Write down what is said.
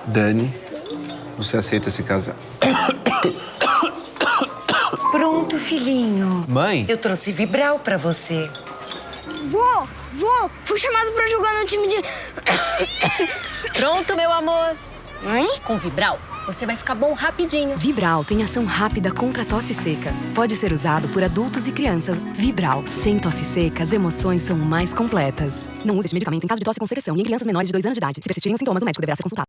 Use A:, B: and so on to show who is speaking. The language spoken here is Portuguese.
A: Dani, você aceita se casar?
B: Pronto, filhinho.
A: Mãe?
B: Eu trouxe Vibral pra você.
C: Vô, fui chamado pra jogar no time de...
D: Pronto, meu amor.
C: Mãe?
D: Com Vibral, você vai ficar bom rapidinho.
E: Vibral tem ação rápida contra a tosse seca. Pode ser usado por adultos e crianças. Vibral. Sem tosse seca, as emoções são mais completas. Não use este medicamento em caso de tosse com secreção e em crianças menores de 2 anos de idade. Se persistirem os sintomas, o médico deverá ser consultado.